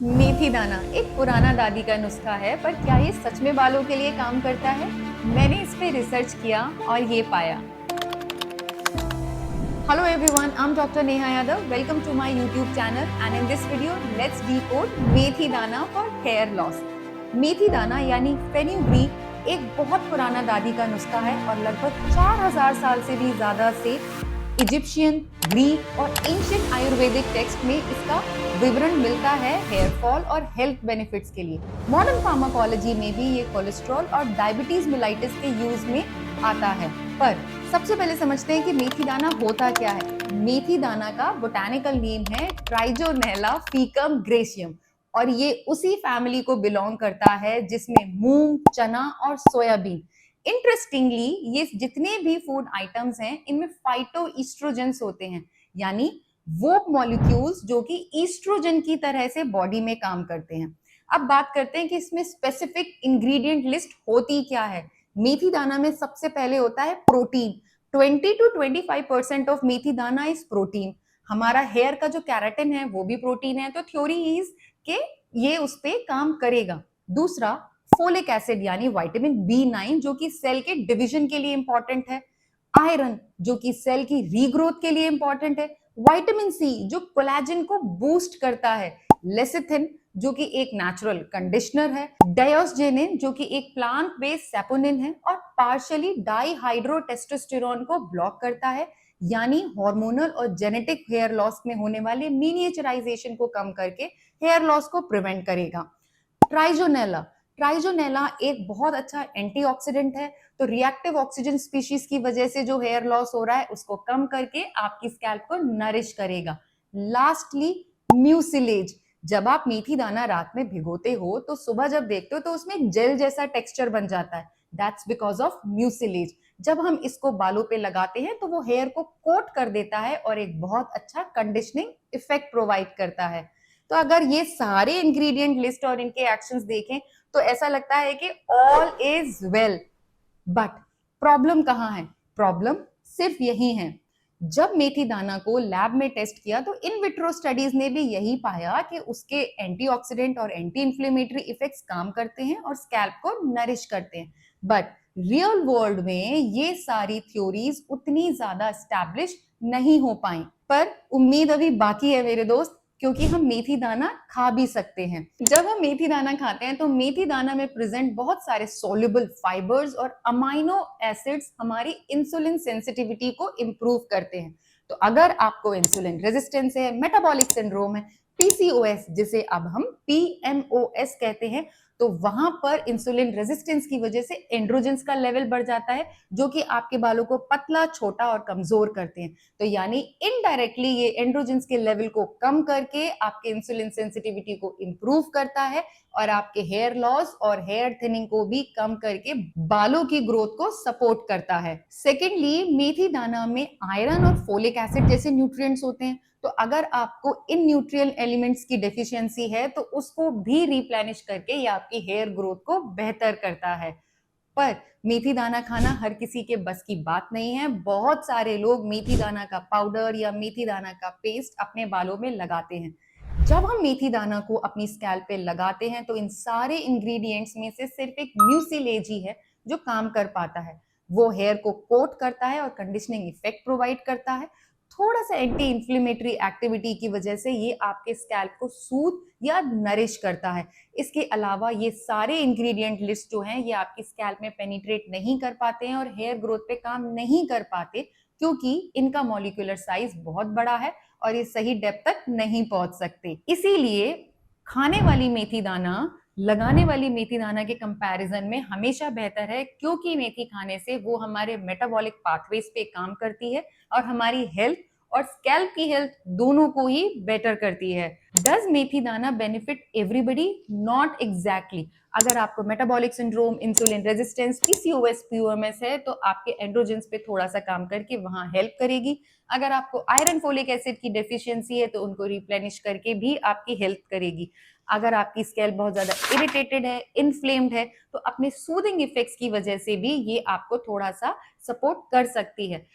मेथी दाना एक पुराना दादी का नुस्खा है, पर क्या ये सच में बालों के लिए काम करता है? मैंने इस पे रिसर्च किया और ये पाया। Hello everyone, I'm Dr. Neha Yadav. Welcome to my YouTube channel and in this video, let's decode मेथी दाना for hair loss. मेथी दाना यानी फेन्यूग्रीक एक बहुत पुराना दादी का नुस्खा है और लगभग 4000 साल से भी ज्यादा से इजिप्शियन, ग्रीक और एंशियंट आयुर्वेदिक टेक्स्ट में इसका विवरण मिलता है हेयर फॉल और हेल्थ बेनिफिट्स के लिए। मॉडर्न फार्माकोलॉजी में भी ये कोलेस्ट्रॉल और डायबिटीज मिलाइटिस के यूज में आता है। पर सबसे पहले समझते हैं कि मेथी दाना होता क्या है। मेथी दाना का बोटैनिकल नेम है ट्राइजोनेला फीकम ग्रेसियम और ये उसी फैमिली को बिलोंग करता है जिसमें मूंग, चना और सोयाबीन। इंटरेस्टिंगली ये जितने भी फूड आइटम्स हैं इनमें फाइटो ईस्ट्रोजेंस होते हैं, यानी वो मॉलिक्यूल्स जो कि ईस्ट्रोजन की तरह से बॉडी में काम करते हैं। अब बात करते हैं कि इसमें स्पेसिफिक इंग्रेडिएंट लिस्ट होती क्या है। मेथी दाना में सबसे पहले होता है प्रोटीन। 20 to 25% ऑफ मेथी दाना इज प्रोटीन। हमारा हेयर का जो कैराटिन है वो भी प्रोटीन है, तो थ्योरी इज के ये उस पे काम करेगा। दूसरा फोलिक एसिड यानी विटामिन B9 जो कि सेल के डिवीजन के लिए इंपॉर्टेंट है। आयरन जो कि सेल की रीग्रोथ के लिए इंपॉर्टेंट है। विटामिन सी जो कोलेजन को बूस्ट करता है। लेसिथिन जो कि एक नेचुरल कंडीशनर है। डायोस्जेनिन जो कि एक प्लांट बेस्ड सैपोनिन है और पार्शियली डाईहाइड्रोटेस्टोस्टेरोन को ब्लॉक करता है, यानी हार्मोनल और जेनेटिक हेयर लॉस में होने वाले मिनिएचराइजेशन को कम करके हेयर लॉस को प्रिवेंट करेगा। ट्राइजोनेला ट्राइजोनेला एक बहुत अच्छा एंटीऑक्सीडेंट है, तो रिएक्टिव ऑक्सीजन स्पीशीज की वजह से जो हेयर लॉस हो रहा है उसको कम करके आपकी स्कैल्प को नरिश करेगा। लास्टली म्यूसिलेज, जब आप मेथी दाना रात में भिगोते हो तो सुबह जब देखते हो तो उसमें जेल जैसा टेक्सचर बन जाता है। That's because of mucilage. जब हम इसको बालों पे लगाते हैं तो वो हेयर को कोट कर देता है और एक बहुत अच्छा कंडीशनिंग इफेक्ट प्रोवाइड करता है। तो अगर ये सारे इंग्रेडिएंट लिस्ट और इनके एक्शंस देखें तो ऐसा लगता है कि all is well. But problem कहाँ है? प्रॉब्लम सिर्फ यही है। जब मेथी दाना को लैब में टेस्ट किया तो इन विट्रो स्टडीज ने भी यही पाया कि उसके एंटीऑक्सीडेंट और एंटी इंफ्लेमेटरी इफेक्ट्स काम करते हैं और स्कैल्प को नरिश करते हैं। बट रियल वर्ल्ड में ये सारी थ्योरीज उतनी ज्यादा एस्टैब्लिश नहीं हो पाई। पर उम्मीद अभी बाकी है मेरे दोस्त, क्योंकि हम मेथी दाना खा भी सकते हैं। जब हम मेथी दाना खाते हैं तो मेथी दाना में प्रेजेंट बहुत सारे सोल्यूबल फाइबर्स और अमाइनो एसिड्स हमारी इंसुलिन सेंसिटिविटी को इंप्रूव करते हैं। तो अगर आपको इंसुलिन रेजिस्टेंस है, मेटाबॉलिक सिंड्रोम है, पीसीओएस जिसे अब हम पीएमओएस कहते हैं, तो वहां पर इंसुलिन रेजिस्टेंस की वजह से एंड्रोजेंस का लेवल बढ़ जाता है जो कि आपके बालों को पतला, छोटा और कमजोर करते हैं। तो यानी इनडायरेक्टली ये एंड्रोजेंस के लेवल को कम करके आपके इंसुलिन सेंसिटिविटी को इंप्रूव करता है और आपके हेयर लॉस और हेयर थिनिंग को भी कम करके बालों की ग्रोथ को सपोर्ट करता है। सेकेंडली, मेथी दाना में आयरन और फोलिक एसिड जैसे न्यूट्रिएंट्स होते हैं, तो अगर आपको इन न्यूट्रियल एलिमेंट्स की डेफिशिएंसी है तो उसको भी रिप्लेनिश करके ये आपकी हेयर ग्रोथ को बेहतर करता है। पर मेथी दाना खाना हर किसी के बस की बात नहीं है। बहुत सारे लोग मेथी दाना का पाउडर या मेथी दाना का पेस्ट अपने बालों में लगाते हैं। जब हम मेथी दाना को अपनी स्कैल्प पे लगाते हैं तो इन सारे इंग्रेडिएंट्स में से सिर्फ एक म्यूसिलेज ही है जो काम कर पाता है। वो हेयर को कोट करता है और कंडीशनिंग इफेक्ट प्रोवाइड करता है। थोड़ा सा एंटी इंफ्लेमेटरी एक्टिविटी की वजह से ये आपके स्कैल्प को सूद या नरिश करता है। इसके अलावा ये सारे इंग्रेडिएंट लिस्ट जो हैं ये आपकी स्कैल्प में पेनिट्रेट नहीं कर पाते हैं और हेयर ग्रोथ पे काम नहीं कर पाते, क्योंकि इनका मॉलिक्यूलर साइज बहुत बड़ा है और ये सही डेप्थ तक नहीं पहुंच सकते। इसीलिए खाने वाली मेथी दाना लगाने वाली मेथी दाना के कंपैरिजन में हमेशा बेहतर है, क्योंकि मेथी खाने से वो हमारे मेटाबॉलिक पाथवेज पे काम करती है और हमारी हेल्थ और स्कैल्प की हेल्थ दोनों को ही बेटर करती है। डज मेथी दाना बेनिफिट एवरीबडी? Not exactly. अगर आपको metabolic syndrome, insulin resistance, PCOS, POMS है तो आपके एंड्रोजेंस पे थोड़ा सा काम करके वहां हेल्प करेगी। अगर आपको आयरन, फोलिक एसिड की डेफिशिएंसी है तो उनको रिप्लेनिश करके भी आपकी हेल्प करेगी। अगर आपकी स्कैल्प बहुत ज्यादा इरिटेटेड है, इन्फ्लेम्ड है, तो अपने सूदिंग इफेक्ट्स की वजह से भी ये आपको थोड़ा सा सपोर्ट कर सकती है।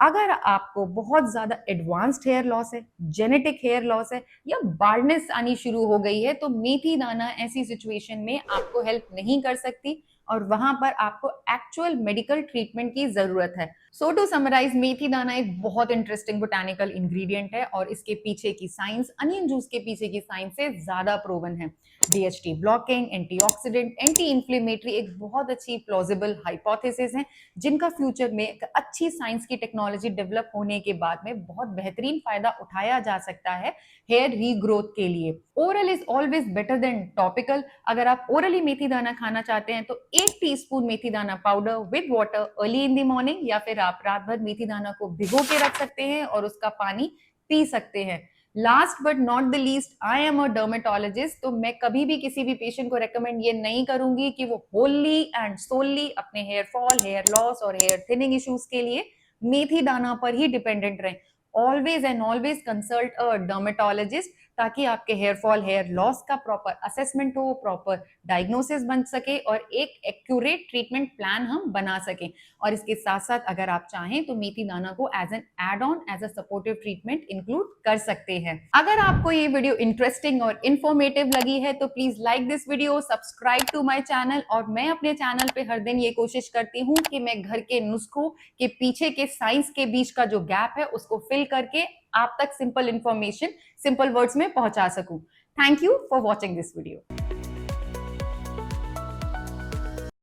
अगर आपको बहुत ज्यादा एडवांस्ड हेयर लॉस है, जेनेटिक हेयर लॉस है या बार्डनेस आनी शुरू हो गई है, तो मेथी दाना ऐसी सिचुएशन में आपको हेल्प नहीं कर सकती और वहां पर आपको एक्चुअल मेडिकल ट्रीटमेंट की जरूरत है। सो टू समराइज, मेथी दाना एक बहुत इंटरेस्टिंग बोटानिकल इंग्रेडिएंट है और इसके पीछे की साइंस अनियन जूस के पीछे की साइंस से ज्यादा प्रूवन है। DHT blocking, antioxidant, anti inflammatory एक बहुत अच्छी प्लॉजिबल हाइपोथेसिस है जिनका फ्यूचर में एक अच्छी साइंस की टेक्नोलॉजी डेवलप होने के बाद में बहुत बेहतरीन फायदा उठाया जा सकता है हेयर रीग्रोथ के लिए। Oral is always better than topical. अगर आप ओरली मेथी दाना खाना चाहते हैं तो 1 टीस्पून मेथी दाना powder with water early in the morning, या फिर आप रात भर मेथी दाना को भिगो के रख सकते हैं और उसका पानी पी सकते हैं। Last but not the least, I am a dermatologist, तो मैं कभी भी किसी भी पेशेंट को रेकमेंड ये नहीं करूंगी कि वो होली एंड सोलली अपने हेयर फॉल, हेयर लॉस और हेयर थिनिंग इश्यूज के लिए मेथी दाना पर ही डिपेंडेंट रहें। Always and always consult a dermatologist ताकि आपके हेयर फॉल, हेयर लॉस का प्रॉपर असेसमेंट हो, प्रॉपर डायग्नोसिस बन सके और एक एक्यूरेट ट्रीटमेंट प्लान हम बना सकें। और इसके साथ साथ अगर आप चाहें तो मेथी दाना को as an add on, as a supportive treatment include कर सकते हैं। अगर आपको ये वीडियो इंटरेस्टिंग और इंफॉर्मेटिव लगी है तो please like this video, subscribe to my channel. और मैं अपने चैनल पे हर दिन ये कोशिश करती हूँ कि मैं घर के नुस्खों के पीछे के साइंस के बीच का जो गैप है उसको फिल करके आप तक सिंपल इंफॉर्मेशन सिंपल वर्ड्स में पहुंचा सकूं। Thank you for watching this video.